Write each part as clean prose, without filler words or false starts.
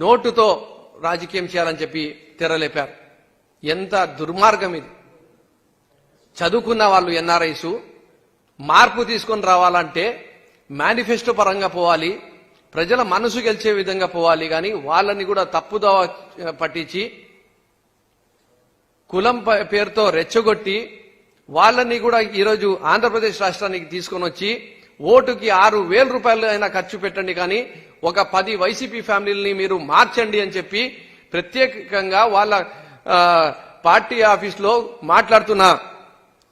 నోటుతో రాజకీయం చేయాలని చెప్పి తెరలేపారు. ఎంత దుర్మార్గం ఇది. చదువుకున్న వాళ్ళు ఎన్ఆర్ఐస్ మార్పు తీసుకొని రావాలంటే మేనిఫెస్టో పరంగా పోవాలి, ప్రజల మనసు గెలిచే విధంగా పోవాలి. కానీ వాళ్ళని కూడా తప్పుదోవ పట్టించి కులం పేరుతో రెచ్చగొట్టి వాళ్ళని కూడా ఈరోజు ఆంధ్రప్రదేశ్ రాష్ట్రానికి తీసుకొని వచ్చి ఓటుకి 6,000 రూపాయలు అయినా ఖర్చు పెట్టండి, కానీ ఒక 10 వైసీపీ ఫ్యామిలీని మీరు మార్చండి అని చెప్పి ప్రత్యేకంగా వాళ్ళ పార్టీ ఆఫీస్లో మాట్లాడుతున్న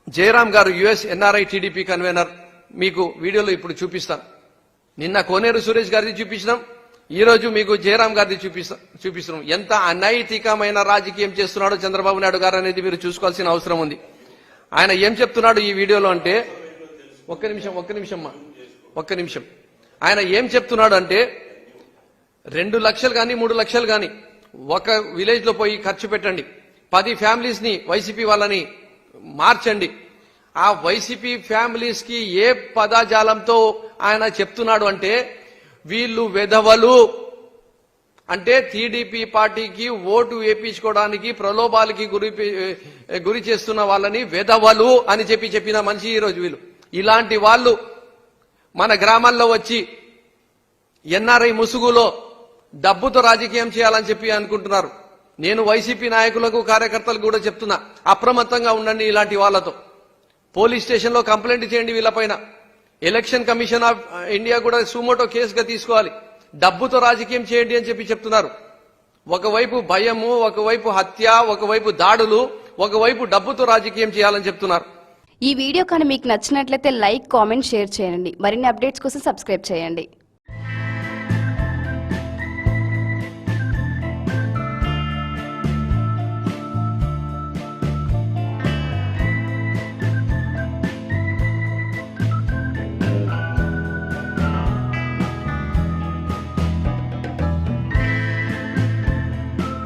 జయరాం గారు, యుఎస్ ఎన్ఆర్ఐ టీడీపీ కన్వీనర్, మీకు వీడియోలో ఇప్పుడు చూపిస్తాను. నిన్న కోనేరు సురేష్ గారిది చూపించినాం, ఈ రోజు మీకు జయరాం గారిది చూపిస్తున్నాం. ఎంత అనైతికమైన రాజకీయం చేస్తున్నాడో చంద్రబాబు నాయుడు గారు అనేది మీరు చూసుకోవాల్సిన అవసరం ఉంది. ఆయన ఏం చెప్తున్నాడు ఈ వీడియోలో అంటే, ఒక్క నిమిషం ఆయన ఏం చెప్తున్నాడు అంటే 2 లక్షలు కానీ 3 లక్షలు కానీ ఒక విలేజ్ లో పోయి ఖర్చు పెట్టండి, 10 ఫ్యామిలీస్ ని వైసీపీ వాళ్ళని మార్చండి. ఆ వైసీపీ ఫ్యామిలీస్ కి ఏ పదజాలంతో ఆయన చెప్తున్నాడు అంటే, వీళ్ళు వెధవలు అంటే టీడీపీ పార్టీకి ఓటు వేయించుకోవడానికి ప్రలోభాలకి గురి చేస్తున్న వాళ్ళని వెధవలు అని చెప్పిన మనిషి ఈరోజు వీళ్ళు. ఇలాంటి వాళ్ళు మన గ్రామాల్లో వచ్చి ఎన్ఆర్ఐ ముసుగులో డబ్బుతో రాజకీయం చేయాలని చెప్పి అనుకుంటున్నారు. నేను వైసీపీ నాయకులకు కార్యకర్తలకు కూడా చెప్తున్నా, అప్రమత్తంగా ఉండండి. ఇలాంటి వాళ్ళతో పోలీస్ స్టేషన్లో కంప్లైంట్ చేయండి వీళ్ళపైన. ఎలక్షన్ కమిషన్ ఆఫ్ ఇండియా కూడా సుమోటో కేసుగా తీసుకోవాలి. డబ్బుతో రాజకీయం చేయండి అని చెప్తున్నారు. ఒకవైపు భయము, ఒకవైపు హత్య, ఒకవైపు దాడులు, ఒకవైపు డబ్బుతో రాజకీయం చేయాలని చెప్తున్నారు. ఈ వీడియో కానీ మీకు నచ్చినట్లయితే లైక్, కామెంట్, షేర్ చేయండి. మరిన్ని అప్డేట్స్ కోసం సబ్స్క్రైబ్ చేయండి.